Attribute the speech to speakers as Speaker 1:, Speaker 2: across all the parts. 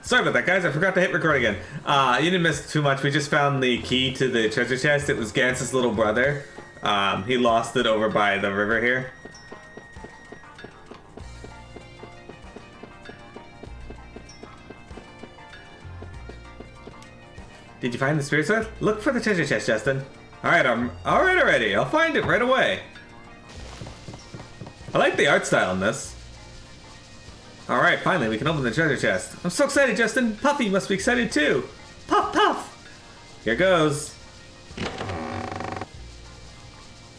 Speaker 1: Sorry about that, guys. I forgot to hit record again. You didn't miss too much. We just found the key to the treasure chest. It was Gantz's little brother. He lost it over by the river here. Did you find the spirit sword? Look for the treasure chest, Justin. Alright, alright already. I'll find it right away. I like the art style in this. Alright, finally, we can open the treasure chest. I'm so excited, Justin. Puffy must be excited too. Puff, puff. Here goes.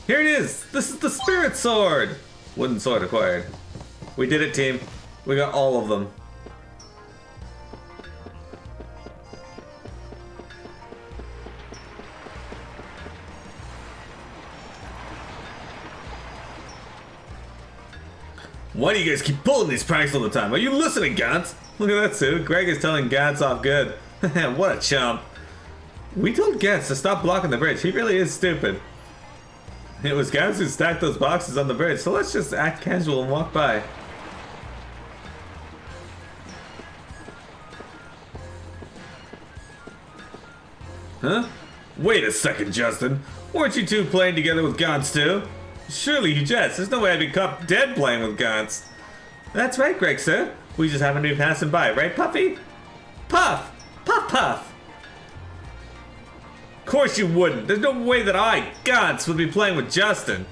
Speaker 1: Here it is. This is the spirit sword. Wooden sword acquired. We did it, team. We got all of them. Why do you guys keep pulling these pranks all the time? Are you listening, Gantz? Look at that, Sue. Greg is telling Gantz off good. What a chump. We told Gantz to stop blocking the bridge. He really is stupid. It was Gantz who stacked those boxes on the bridge, so let's just act casual and walk by. Huh? Wait a second, Justin. Weren't you two playing together with Gantz too? Surely you jest. There's no way I'd be caught dead playing with Gantz. That's right, Greg, sir. We just happened to be passing by, right, Puffy? Puff! Puff, puff! Of course you wouldn't. There's no way that I, Gantz, would be playing with Justin.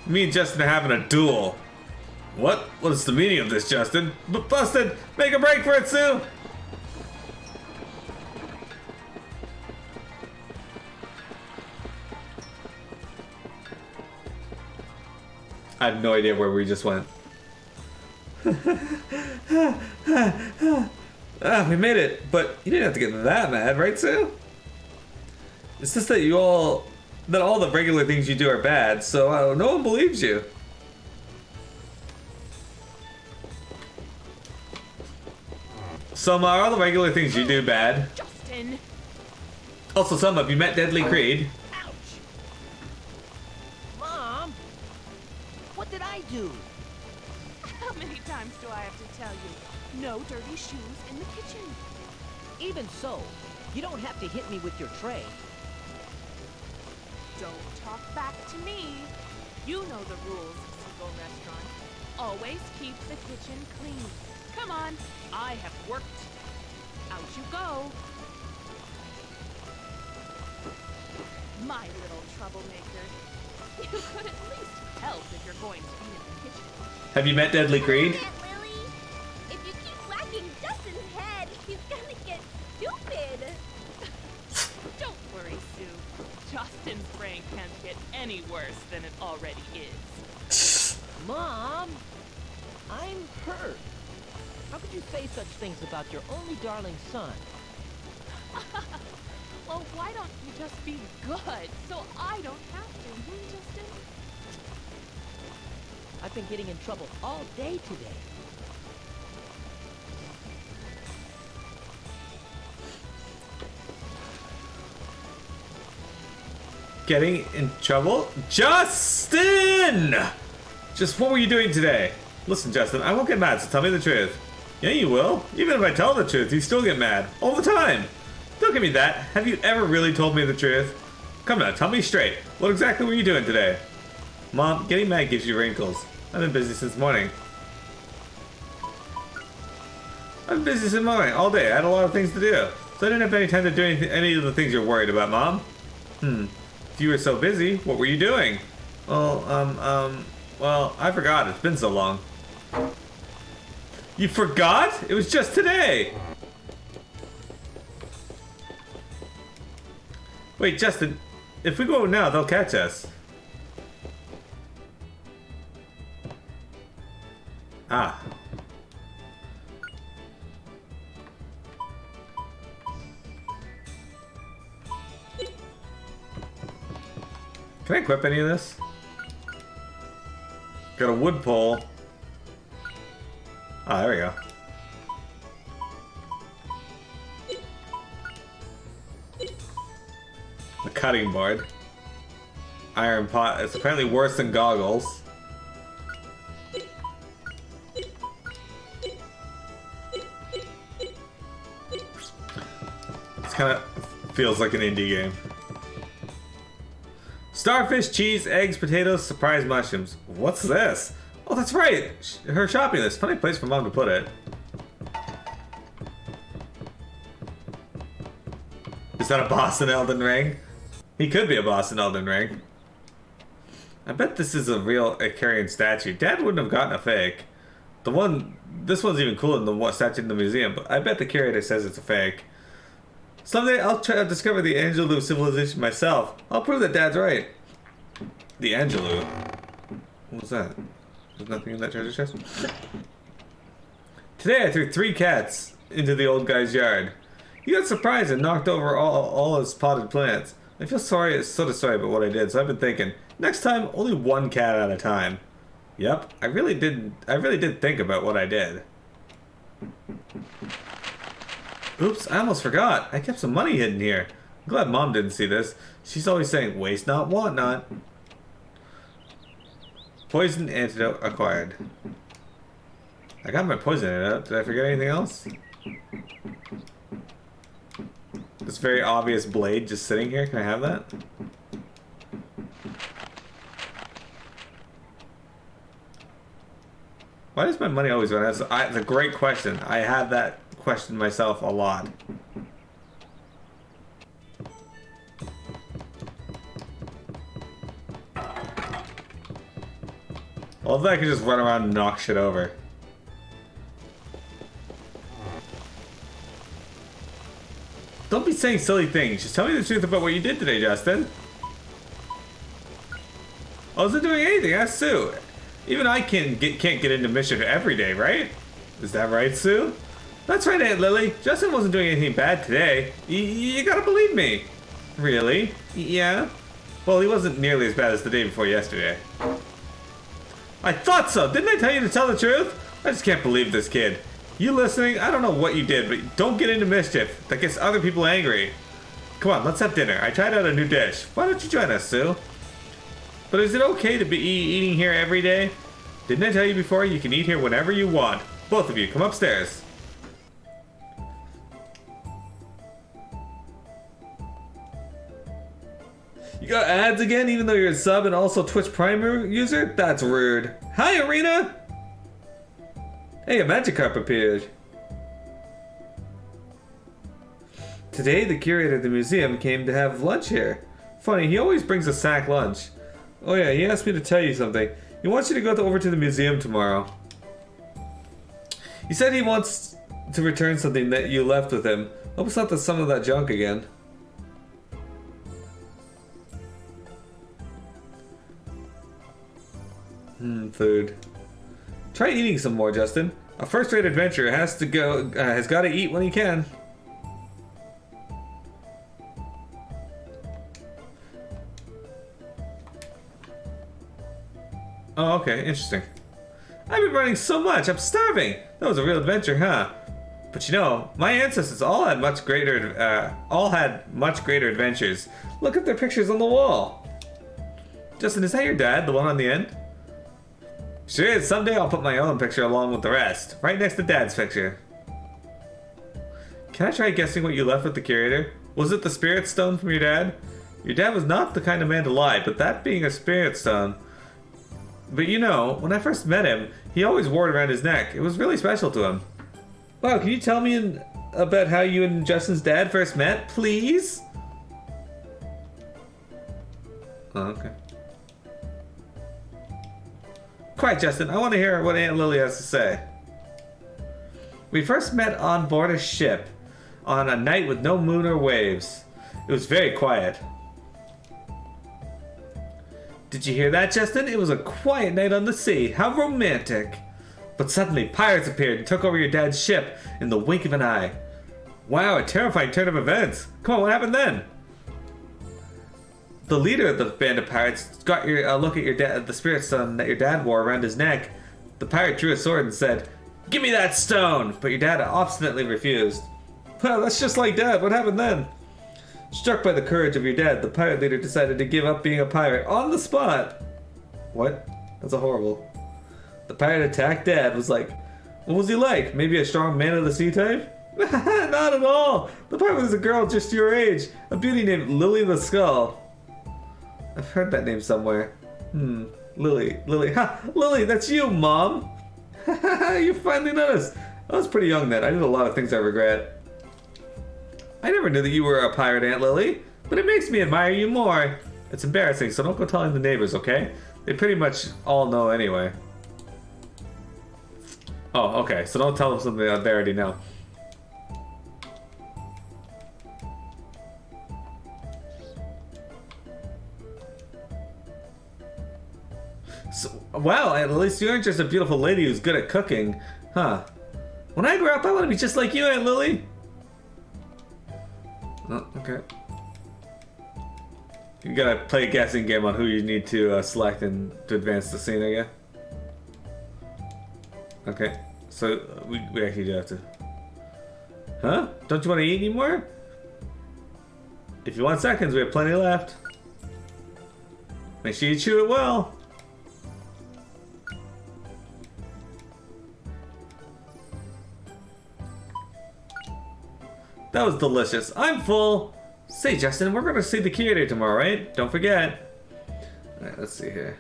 Speaker 1: Me and Justin are having a duel. What? What is the meaning of this, Justin? Busted! Make a break for it, Sue! I have no idea where we just went. We made it, but you didn't have to get that mad, right, Sue? It's just that all the regular things you do are bad, so no one believes you. Some are all the regular things you do bad.
Speaker 2: Justin.
Speaker 1: Also, some have you met Deadly Creed?
Speaker 2: Do? How many times do I have to tell you? No dirty shoes in the kitchen.
Speaker 3: Even so, you don't have to hit me with your tray.
Speaker 2: Don't talk back to me. You know the rules of Seagull Restaurant. Always keep the kitchen clean. Come on, I have worked. Out you go. My little troublemaker. You could at least help if you're going to be in the kitchen.
Speaker 1: Have you met Deadly Creed?
Speaker 4: Aunt Lily, if you keep whacking Justin's head, he's gonna get stupid.
Speaker 2: Don't worry, Sue. Justin's brain can't get any worse than it already is.
Speaker 3: Mom, I'm hurt. How could you say such things about your only darling son?
Speaker 2: Well, why don't you just be good so I don't have to, Justin?
Speaker 3: I've been getting in trouble all day today.
Speaker 1: Getting in trouble? Justin! Just what were you doing today? Listen, Justin, I won't get mad, so tell me the truth. Yeah, you will. Even if I tell the truth, you still get mad. All the time. Don't give me that. Have you ever really told me the truth? Come now, tell me straight. What exactly were you doing today? Mom, getting mad gives you wrinkles. I've been busy since morning. I've been busy since morning, all day. I had a lot of things to do. So I didn't have any time to do any of the things you're worried about, Mom. If you were so busy, what were you doing? Well, I forgot. It's been so long. You forgot? It was just today. Wait, Justin, if we go now, they'll catch us. Ah. Can I equip any of this? Got a wood pole. Ah, there we go. A cutting board. Iron pot. It's apparently worse than goggles. kind of feels like an indie game. Starfish, cheese, eggs, potatoes, surprise mushrooms. What's this? Oh, that's right. Her shopping list. Funny place for Mom to put it. Is that a boss in Elden Ring? He could be a boss in Elden Ring. I bet this is a real Icarian statue. Dad wouldn't have gotten a fake. This one's even cooler than the statue in the museum, but I bet the curator says it's a fake. Someday I'll try to discover the Angelou civilization myself. I'll prove that Dad's right. The Angelou? What was that? There's nothing in that treasure chest? Today I threw 3 cats into the old guy's yard. He got surprised and knocked over all his potted plants. I feel sorry, sort of sorry about what I did, so I've been thinking, next time, only 1 cat at a time. Yep, I really did think about what I did. Oops, I almost forgot. I kept some money hidden here. I'm glad Mom didn't see this. She's always saying, waste not, want not. Poison antidote acquired. I got my poison antidote. Did I forget anything else? This very obvious blade just sitting here. Can I have that? Why does my money always run out? It's a great question. I have that question myself a lot. Although I could just run around and knock shit over. Don't be saying silly things. Just tell me the truth about what you did today, Justin. I wasn't doing anything. Ask Sue. Even I can't get into mischief every day, right? Is that right, Sue? That's right, Aunt Lily. Justin wasn't doing anything bad today. You gotta believe me. Really? Yeah? Well, he wasn't nearly as bad as the day before yesterday. I thought so. Didn't I tell you to tell the truth? I just can't believe this kid. You listening? I don't know what you did, but don't get into mischief. That gets other people angry. Come on, let's have dinner. I tried out a new dish. Why don't you join us, Sue? But is it okay to be eating here every day? Didn't I tell you before you can eat here whenever you want? Both of you, come upstairs. You got ads again, even though you're a sub and also Twitch Prime user? That's rude. Hi, Arena! Hey, a Magikarp appeared. Today, the curator of the museum came to have lunch here. Funny, he always brings a sack lunch. Oh yeah, he asked me to tell you something. He wants you to go over to the museum tomorrow. He said he wants to return something that you left with him. Hope it's not some of that junk again. Food. Try eating some more, Justin. A first-rate adventurer has got to eat when he can. Oh, okay, interesting. I've been running so much, I'm starving. That was a real adventure, huh? But you know, my ancestors all had much greater adventures. Look at their pictures on the wall. Justin, is that your dad, the one on the end? Sure is. Someday I'll put my own picture along with the rest, right next to Dad's picture. Can I try guessing what you left with the curator? Was it the spirit stone from your dad? Your dad was not the kind of man to lie, but that being a spirit stone... But you know, when I first met him, he always wore it around his neck. It was really special to him. Wow, can you tell me about how you and Justin's dad first met, please? Oh, okay. Quiet, Justin. I want to hear what Aunt Lily has to say. We first met on board a ship on a night with no moon or waves. It was very quiet. Did you hear that, Justin? It was a quiet night on the sea. How romantic. But suddenly, pirates appeared and took over your dad's ship in the wink of an eye. Wow, a terrifying turn of events. Come on, what happened then? The leader of the band of pirates got your look at your dad, the spirit stone that your dad wore around his neck. The pirate drew a sword and said, "Give me that stone!" But your dad obstinately refused. Well, that's just like Dad. What happened then? Struck by the courage of your dad, the pirate leader decided to give up being a pirate on the spot. What? That's a horrible. The pirate attacked Dad. Was like, what was he like? Maybe a strong man of the sea type? Not at all. The part was a girl just your age. A beauty named Lily the Skull. I've heard that name somewhere. Lily. Ha! Lily, that's you, Mom! You finally noticed. I was pretty young then. I did a lot of things I regret. I never knew that you were a pirate, Aunt Lily, but it makes me admire you more. It's embarrassing, so don't go telling the neighbors, okay? They pretty much all know anyway. Oh, okay, so don't tell them something that they already know. So, wow, at least you aren't just a beautiful lady who's good at cooking, huh? When I grow up, I want to be just like you, Aunt Lily. Oh, okay. You gotta play a guessing game on who you need to select and to advance the scene, I guess. Okay, so we actually do have to. Huh? Don't you want to eat anymore? If you want seconds, we have plenty left. Make sure you chew it well. That was delicious. I'm full. Say, Justin, we're going to see the Curator tomorrow, right? Don't forget. Alright, let's see here.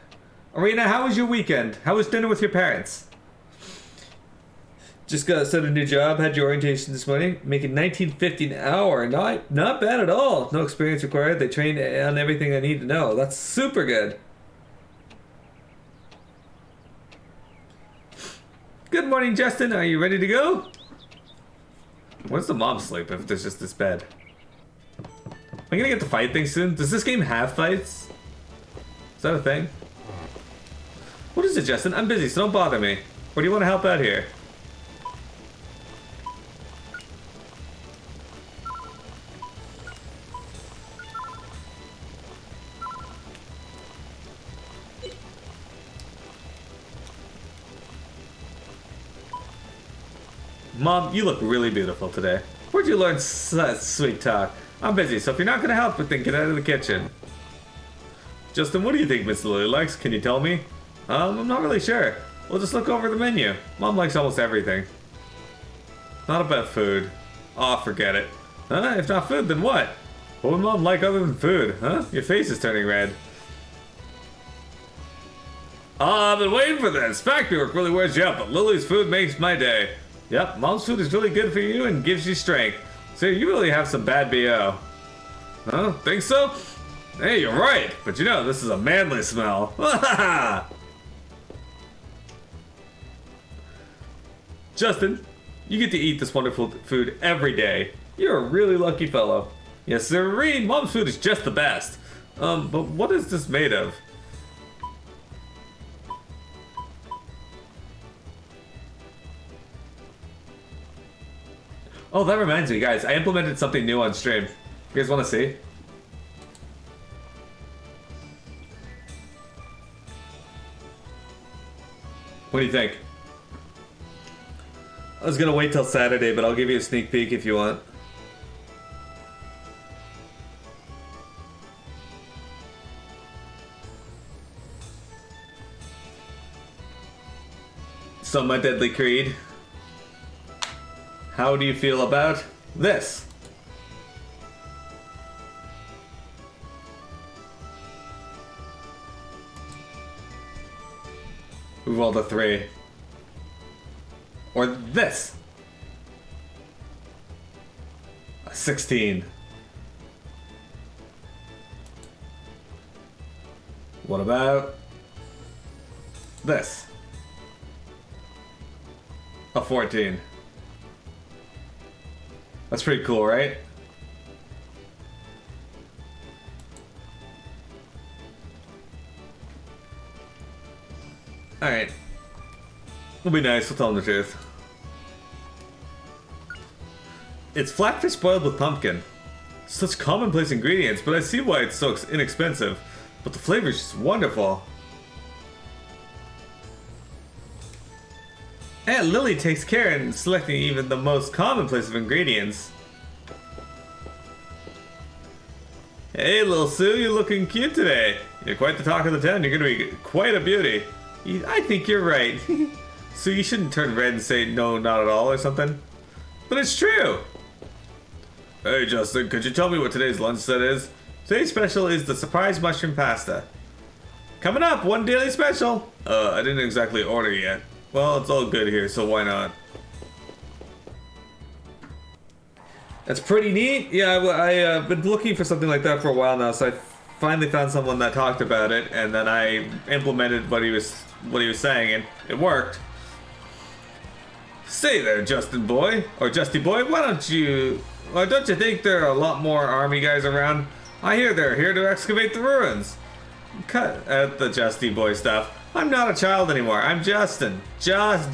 Speaker 1: Arena, how was your weekend? How was dinner with your parents? Just got started a new job. Had your orientation this morning. Making $19.50 an hour. Not bad at all. No experience required. They train on everything I need to know. That's super good. Good morning, Justin. Are you ready to go? Where's the mom sleep if there's just this bed? Am I gonna get to fight things soon? Does this game have fights? Is that a thing? What is it, Justin? I'm busy, so don't bother me. Or do you want to help out here? Mom, you look really beautiful today. Where'd you learn such sweet talk? I'm busy, so if you're not gonna help, then get out of the kitchen. Justin, what do you think Miss Lily likes? Can you tell me? I'm not really sure. We'll just look over the menu. Mom likes almost everything. Not about food. Aw, forget it. Huh? If not food, then what? What would Mom like other than food? Huh? Your face is turning red. I've been waiting for this. Factory work really wears you out, but Lily's food makes my day. Yep, Mom's food is really good for you and gives you strength. So you really have some bad BO. Huh? Think so? Hey, you're right. But you know, this is a manly smell. Justin, you get to eat this wonderful food every day. You're a really lucky fellow. Yes, sirree, Mom's food is just the best. But what is this made of? Oh, that reminds me, guys. I implemented something new on stream. You guys want to see? What do you think? I was gonna wait till Saturday, but I'll give you a sneak peek if you want. So, my deadly creed. How do you feel about this? We rolled a 3. Or this. A 16. What about this? A 14. That's pretty cool, right? Alright. It'll be nice, we'll tell them the truth. It's flatfish boiled with pumpkin. Such commonplace ingredients, but I see why it's so inexpensive. But the flavor is just wonderful. Aunt Lily takes care in selecting even the most commonplace of ingredients. Hey, little Sue, you're looking cute today. You're quite the talk of the town. You're gonna be quite a beauty. I think you're right. So you shouldn't turn red and say no, not at all or something. but it's true. Hey Justin, could you tell me what today's lunch set is? Today's special is the surprise mushroom pasta. Coming up, one daily special. I didn't exactly order yet. Well, it's all good here, so why not? That's pretty neat. Yeah, I've been looking for something like that for a while now, so I finally found someone that talked about it, and then I implemented what he was saying, and it worked. Say there, Justin boy, or Justy boy, don't you think there are a lot more army guys around? I hear they're here to excavate the ruins. Cut out the Justy boy stuff. I'm not a child anymore. I'm Justin. Justin.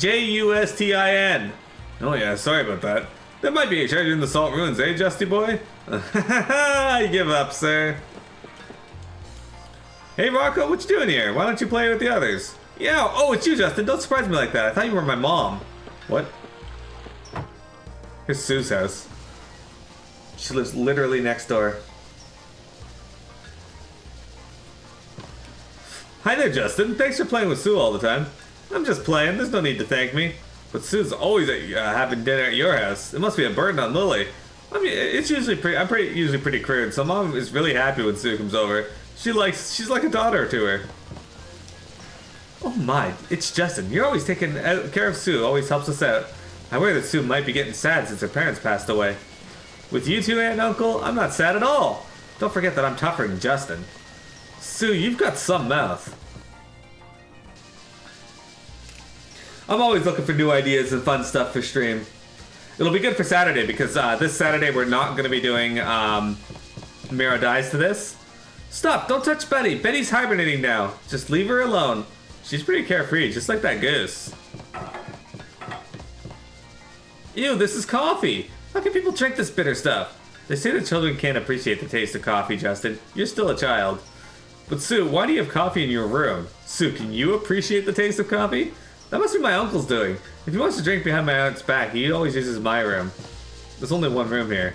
Speaker 1: Oh yeah, sorry about that. There might be a treasure in the salt ruins, eh, Justy boy? I give up, sir. Hey Rocco, what you doing here? Why don't you play with the others? Yeah, oh, it's you, Justin. Don't surprise me like that. I thought you were my mom. What? Here's Sue's house. She lives literally next door. Hi there, Justin. Thanks for playing with Sue all the time. I'm just playing. There's no need to thank me. But Sue's always having dinner at your house. It must be a burden on Lily. I mean, it's usually usually pretty crude, so Mom is really happy when Sue comes over. She's like a daughter to her. Oh my, it's Justin. You're always taking care of Sue. Always helps us out. I worry that Sue might be getting sad since her parents passed away. With you two, Aunt and Uncle, I'm not sad at all. Don't forget that I'm tougher than Justin. Sue, you've got some mouth. I'm always looking for new ideas and fun stuff for stream. It'll be good for Saturday because this Saturday we're not going to be doing Mira Dies to this. Stop, don't touch Betty. Betty's hibernating now. Just leave her alone. She's pretty carefree, just like that goose. Ew, this is coffee. How can people drink this bitter stuff? They say that children can't appreciate the taste of coffee, Justin. You're still a child. But Sue, why do you have coffee in your room? Sue, can you appreciate the taste of coffee? That must be my uncle's doing. If he wants to drink behind my aunt's back, he always uses my room. There's only one room here.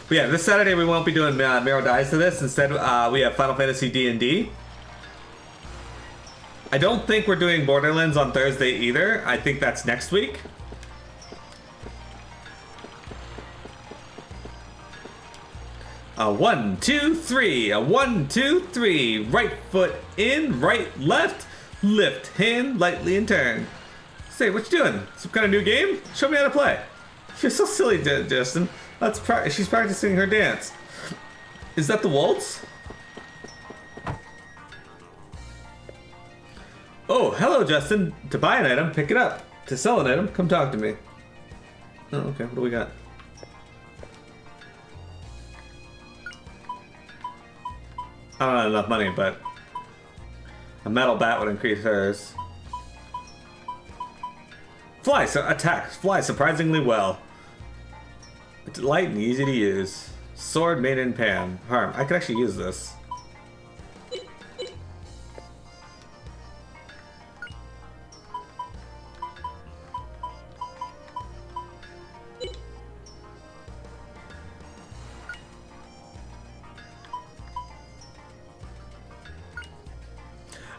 Speaker 1: But yeah, this Saturday we won't be doing Miro Dies to this. Instead, we have Final Fantasy D&D. I don't think we're doing Borderlands on Thursday either. I think that's next week. A 1, 2, 3. A 1, 2, 3. Right foot in, right, left. Lift, hand lightly and turn. Say, what you doing? Some kind of new game? Show me how to play. You're so silly, Justin. She's practicing her dance. Is that the waltz? Oh, hello, Justin. To buy an item, pick it up. To sell an item, come talk to me. Oh, okay. What do we got? I don't have enough money, but a metal bat would increase hers. Fly surprisingly well. It's light and easy to use. Sword made in pan. Harm. I could actually use this.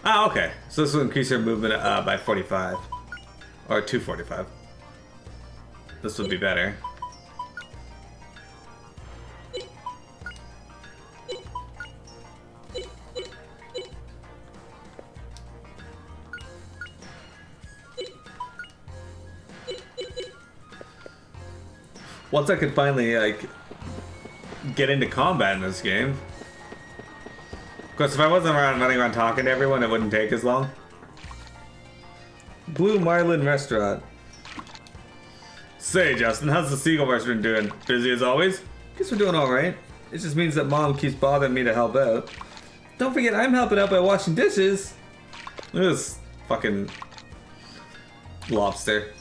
Speaker 1: Ah, okay. So this will increase your movement by 45. Or 245. This would be better. Once I could finally, like, get into combat in this game. Of course, if I wasn't running around talking to everyone, it wouldn't take as long. Blue Marlin Restaurant. Say, Justin, how's the Seagull Restaurant doing? Busy as always? Guess we're doing alright. It just means that Mom keeps bothering me to help out. Don't forget, I'm helping out by washing dishes. Look at this fucking lobster.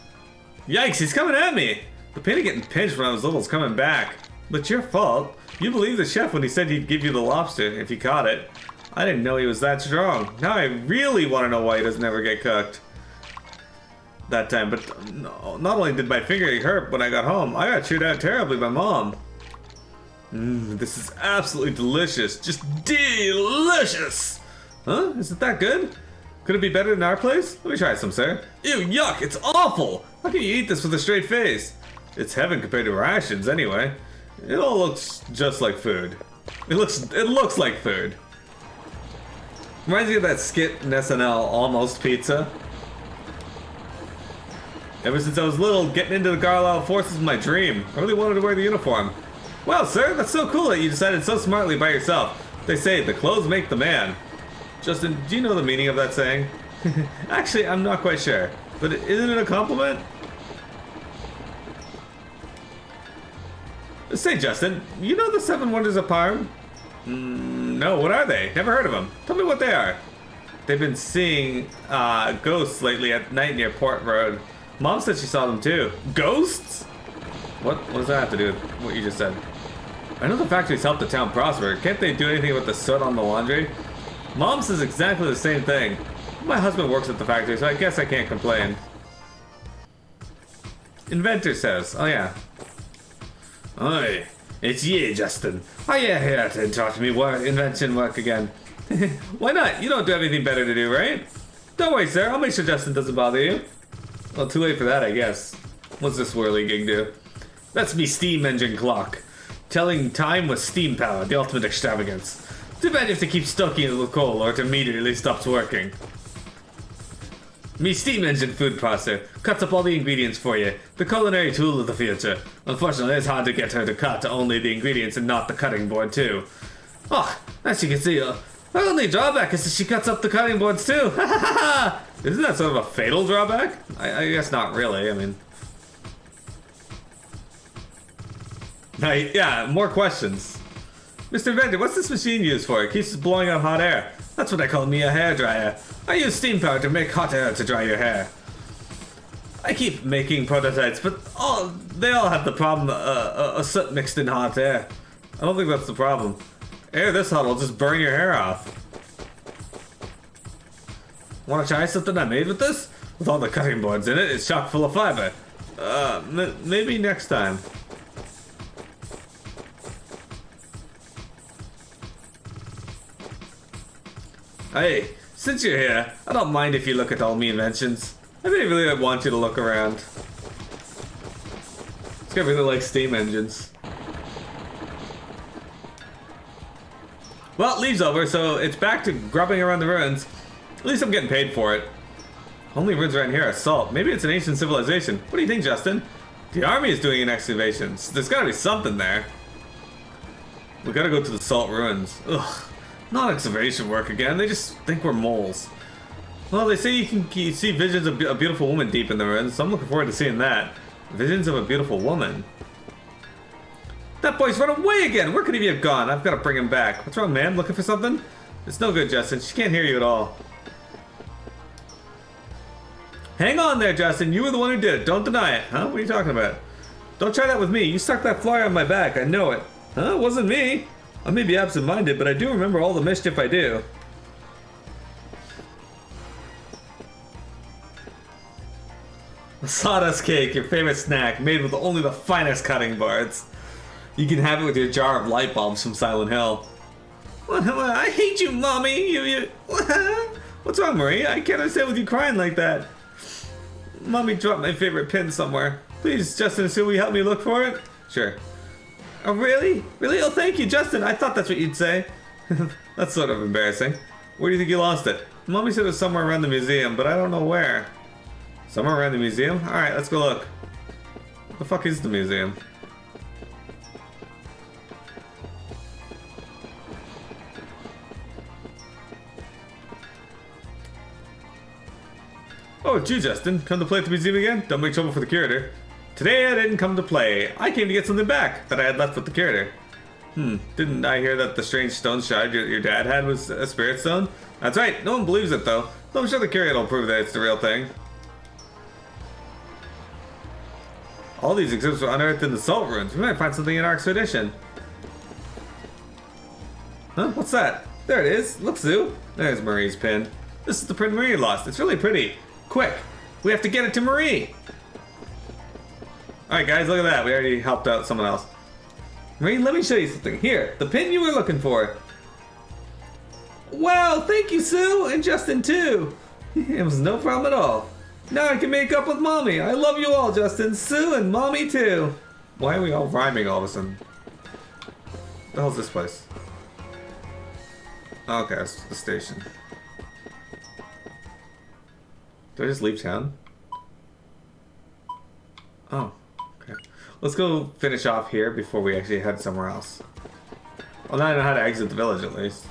Speaker 1: Yikes, he's coming at me! The pain of getting pinched when I was little is coming back. But it's your fault. You believed the chef when he said he'd give you the lobster if he caught it. I didn't know he was that strong. Now I really want to know why he doesn't ever get cooked. That time, but no, not only did my finger hurt when I got home, I got chewed out terribly by Mom. This is absolutely delicious. Just delicious! Huh? Is it that good? Could it be better than our place? Let me try some, sir. Ew, yuck, it's awful! How can you eat this with a straight face? It's heaven compared to rations, anyway. It all looks just like food. It looks like food. Reminds me of that skit in SNL, Almost Pizza. Ever since I was little, getting into the Carlisle Forces was my dream. I really wanted to wear the uniform. Wow, sir, that's so cool that you decided so smartly by yourself. They say, the clothes make the man. Justin, do you know the meaning of that saying? Actually, I'm not quite sure. But isn't it a compliment? Say, Justin, you know the 7 Wonders of Parm? No, what are they? Never heard of them. Tell me what they are. They've been seeing ghosts lately at night near Port Road. Mom said she saw them too. Ghosts? What does that have to do with what you just said? I know the factories help the town prosper. Can't they do anything with the soot on the laundry? Mom says exactly the same thing. My husband works at the factory, so I guess I can't complain. Inventor says, oh yeah. Oi, it's you, Justin. Are you here to talk to me invention work again? Why not? You don't have anything better to do, right? Don't worry, sir. I'll make sure Justin doesn't bother you. Well, too late for that, I guess. What's this whirly gig do? That's me steam engine clock. Telling time with steam power, the ultimate extravagance. Too bad you have to keep stoking it with coal or it immediately stops working. Me steam engine food processor cuts up all the ingredients for you. The culinary tool of the future. Unfortunately, it's hard to get her to cut only the ingredients and not the cutting board too. Oh, as you can see, her only drawback is that she cuts up the cutting boards too. Isn't that sort of a fatal drawback? I guess not really, I mean. Yeah, more questions. Mr. Inventor, what's this machine used for? It keeps blowing out hot air. That's what I call me a hairdryer. I use steam power to make hot air to dry your hair. I keep making prototypes, but they all have the problem of soot mixed in hot air. I don't think that's the problem. Air this hot will just burn your hair off. Want to try something I made with this? With all the cutting boards in it, it's chock full of fiber. Maybe next time. Hey, since you're here, I don't mind if you look at all me inventions. I really want you to look around. This guy really likes steam engines. Well, leave's over, so it's back to grubbing around the ruins. At least I'm getting paid for it. Only ruins around here are salt. Maybe it's an ancient civilization. What do you think, Justin? The army is doing an excavation. So there's gotta be something there. We gotta go to the salt ruins. Ugh. Not excavation work again. They just think we're moles. Well, they say you can see visions of a beautiful woman deep in the ruins, so I'm looking forward to seeing that. Visions of a beautiful woman. That boy's run away again! Where could he have gone? I've got to bring him back. What's wrong, man? Looking for something? It's no good, Justin. She can't hear you at all. Hang on there, Justin. You were the one who did it. Don't deny it. Huh? What are you talking about? Don't try that with me. You stuck that flyer on my back. I know it. Huh? It wasn't me. I may be absent-minded, but I do remember all the mischief I do. Sawdust cake, your favorite snack, made with only the finest cutting boards. You can have it with your jar of light bulbs from Silent Hill. I hate you, Mommy! What's wrong, Marie? I can't understand with you crying like that. Mommy dropped my favorite pin somewhere. Please, Justin, will you help me look for it? Sure. Oh, really? Really? Oh, thank you, Justin. I thought that's what you'd say. That's sort of embarrassing. Where do you think you lost it? Mommy said it was somewhere around the museum, but I don't know where. Somewhere around the museum? Alright, let's go look. What the fuck is the museum? Oh, it's you, Justin. Come to play at the museum again? Don't make trouble for the curator. Today I didn't come to play. I came to get something back that I had left with the curator. Didn't I hear that the strange stone shard your dad had was a spirit stone? That's right. No one believes it, though. I'm sure the curator will prove that it's the real thing. All these exhibits were unearthed in the salt ruins. We might find something in our expedition. Huh? What's that? There it is. Look, Sue. There's Marie's pin. This is the pin Marie lost. It's really pretty. Quick. We have to get it to Marie. Alright, guys, look at that. We already helped out someone else. Marie, let me show you something. Here, the pin you were looking for. Wow, thank you, Sue. And Justin, too. It was no problem at all. Now I can make up with Mommy. I love you all, Justin, Sue, and Mommy too. Why are we all rhyming all of a sudden? What the hell's this place? Oh, okay, it's the station. Did I just leave town? Oh, okay. Let's go finish off here before we actually head somewhere else. Well, now I know how to exit the village at least.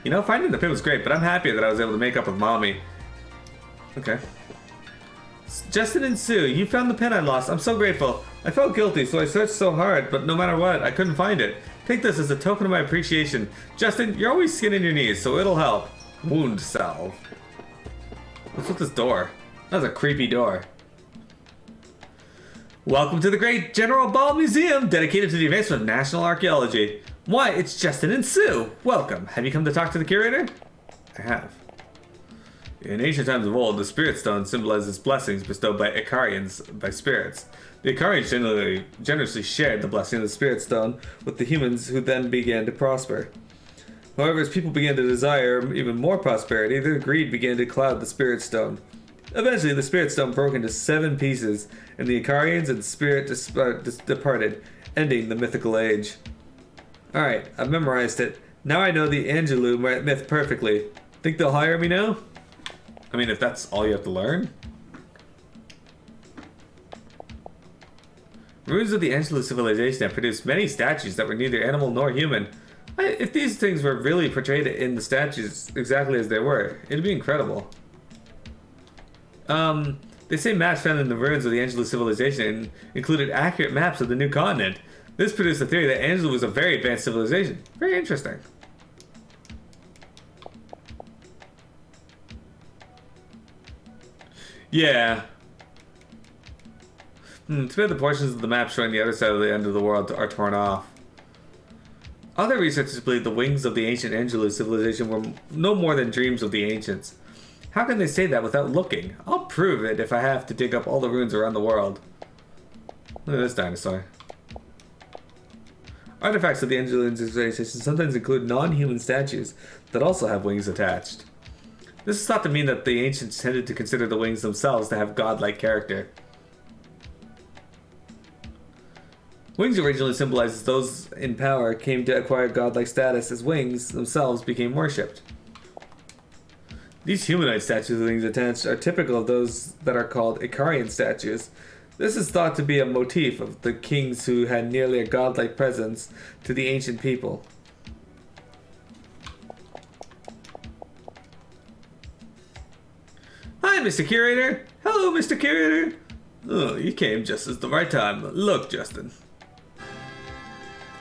Speaker 1: You know, finding the pin was great, but I'm happy that I was able to make up with Mommy. Okay. Justin and Sue, you found the pin I lost. I'm so grateful. I felt guilty, so I searched so hard, but no matter what, I couldn't find it. Take this as a token of my appreciation. Justin, you're always skinning your knees, so it'll help. Wound salve. What's with this door? That's a creepy door. Welcome to the Great General Ball Museum, dedicated to the advancement of national archaeology. Why, it's Justin and Sue. Welcome. Have you come to talk to the curator? I have. In ancient times of old, the Spirit Stone symbolizes blessings bestowed by Icarians by spirits. The Icarians generously shared the blessing of the Spirit Stone with the humans, who then began to prosper. However, as people began to desire even more prosperity, their greed began to cloud the Spirit Stone. Eventually, the Spirit Stone broke into 7 pieces, and the Icarians and Spirit departed, ending the mythical age. Alright, I've memorized it. Now I know the Angelou myth perfectly. Think they'll hire me now? I mean, if that's all you have to learn? Ruins of the Angelou civilization have produced many statues that were neither animal nor human. If these things were really portrayed in the statues exactly as they were, it'd be incredible. They say maps found in the ruins of the Angelou civilization included accurate maps of the new continent. This produced the theory that Angelou was a very advanced civilization. Very interesting. Yeah. Too bad the portions of the map showing the other side of the end of the world are torn off. Other researchers believe the wings of the ancient Angelou civilization were no more than dreams of the ancients. How can they say that without looking? I'll prove it if I have to dig up all the ruins around the world. Look at this dinosaur. Artifacts of the Angelou civilization sometimes include non-human statues that also have wings attached. This is thought to mean that the ancients tended to consider the wings themselves to have godlike character. Wings originally symbolized those in power came to acquire godlike status as wings themselves became worshipped. These humanoid statues with wings attached are typical of those that are called Icarian statues. This is thought to be a motif of the kings who had nearly a godlike presence to the ancient people. Hi, Mr. Curator. Hello, Mr. Curator. Oh, you came just at the right time. Look, Justin.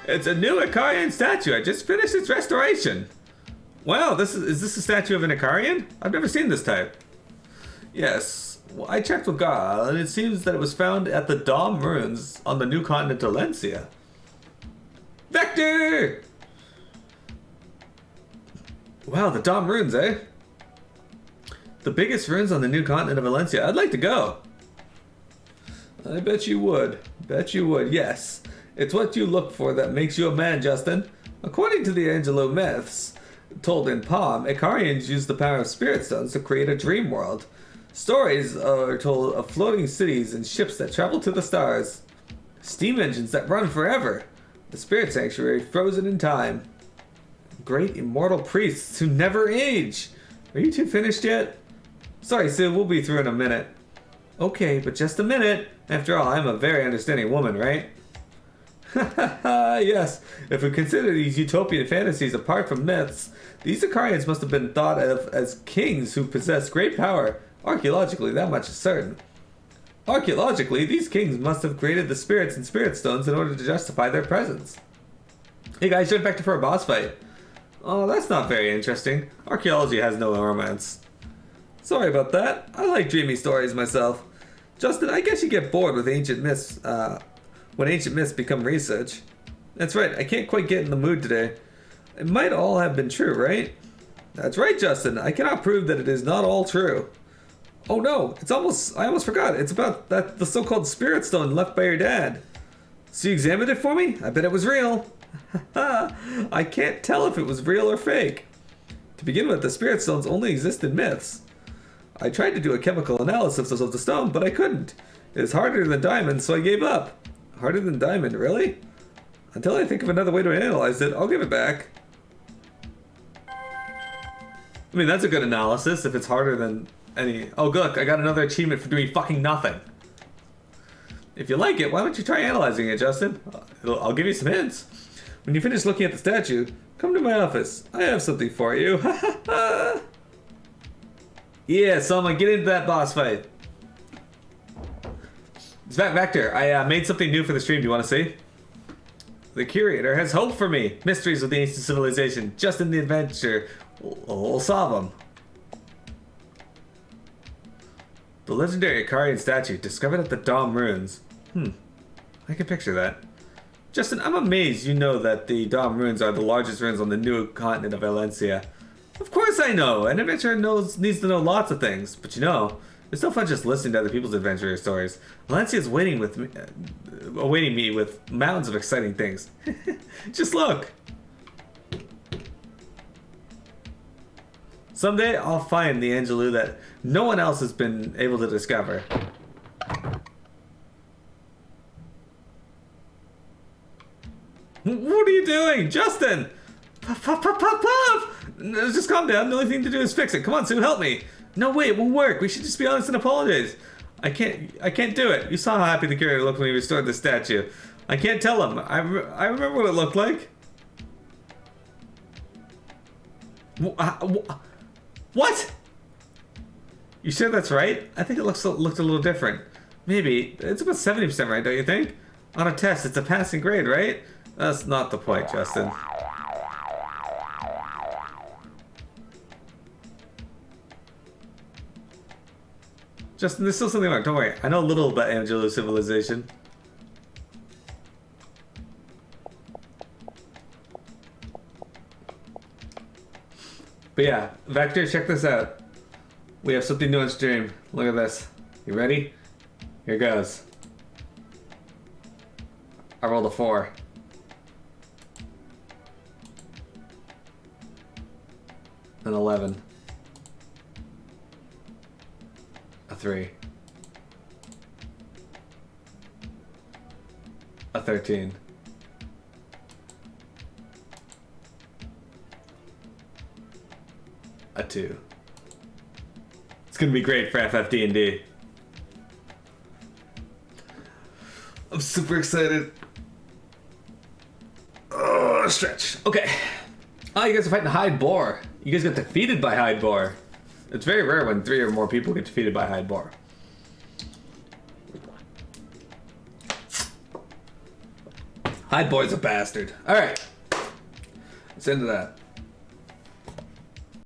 Speaker 1: It's a new Icarian statue. I just finished its restoration. Wow, is this a statue of an Icarian? I've never seen this type. Yes. Well, I checked with God, and it seems that it was found at the Dom ruins on the new continent of Valencia. Vector! Wow, the Dom ruins, eh? The biggest ruins on the new continent of Valencia. I'd like to go. I bet you would. Bet you would, yes. It's what you look for that makes you a man, Justin. According to the Angelou myths told in Palm, Icarians used the power of spirit stones to create a dream world. Stories are told of floating cities and ships that travel to the stars. Steam engines that run forever. The spirit sanctuary frozen in time. Great immortal priests who never age. Are you two finished yet? Sorry, Sue, we'll be through in a minute. Okay, but just a minute. After all, I'm a very understanding woman, right? Yes, if we consider these utopian fantasies apart from myths, these Icarians must have been thought of as kings who possessed great power. Archaeologically, that much is certain. Archaeologically, these kings must have created the spirits and spirit stones in order to justify their presence. Hey guys, you're back for a boss fight. Oh, that's not very interesting. Archaeology has no romance. Sorry about that. I like dreamy stories myself. Justin, I guess you get bored with ancient myths, when ancient myths become research. That's right, I can't quite get in the mood today. It might all have been true, right? That's right, Justin. I cannot prove that it is not all true. Oh no, I almost forgot. It's about the so-called spirit stone left by your dad. So you examined it for me? I bet it was real. I can't tell if it was real or fake. To begin with, the spirit stones only exist in myths. I tried to do a chemical analysis of the stone, but I couldn't. It is harder than diamond, so I gave up. Harder than diamond, really? Until I think of another way to analyze it, I'll give it back. I mean, that's a good analysis if it's harder than any... Oh, look, I got another achievement for doing fucking nothing. If you like it, why don't you try analyzing it, Justin? I'll give you some hints. When you finish looking at the statue, come to my office. I have something for you. Yeah, someone get into that boss fight. It's Vector. I made something new for the stream. Do you want to see? The Curator has hope for me. Mysteries of the ancient civilization. Justin the adventure. We'll solve them. The legendary Akarian statue discovered at the Dom ruins. I can picture that. Justin, I'm amazed you know that the Dom ruins are the largest ruins on the new continent of Valencia. Of course I know. An adventurer needs to know lots of things, but you know, it's no fun just listening to other people's adventure stories. Valencia is awaiting me with mountains of exciting things. Just look. Someday I'll find the Angelou that no one else has been able to discover. What are you doing, Justin? Puff! Just calm down. The only thing to do is fix it. Come on, Sue, help me. No, wait, it won't work. We should just be honest and apologize. I can't do it. You saw how happy the Curator looked when he restored the statue. I can't tell him. I remember what it looked like. What? You sure that's right? I think it looked a little different. Maybe. It's about 70% right, don't you think? On a test, it's a passing grade, right? That's not the point, Justin. Justin, there's still something wrong. Don't worry. I know a little about Angelou civilization. But yeah, Vector, check this out. We have something new on stream. Look at this. You ready? Here goes. I rolled a 4. An 11. A 3. A 13. A 2. It's gonna be great for FFD&D. I'm super excited. Oh, stretch. Okay. Oh, you guys are fighting Hyde Boar. You guys got defeated by Hyde Boar. It's very rare when 3 or more people get defeated by Hyde Boar. Hyde Boar's a bastard. Alright. Let's end that.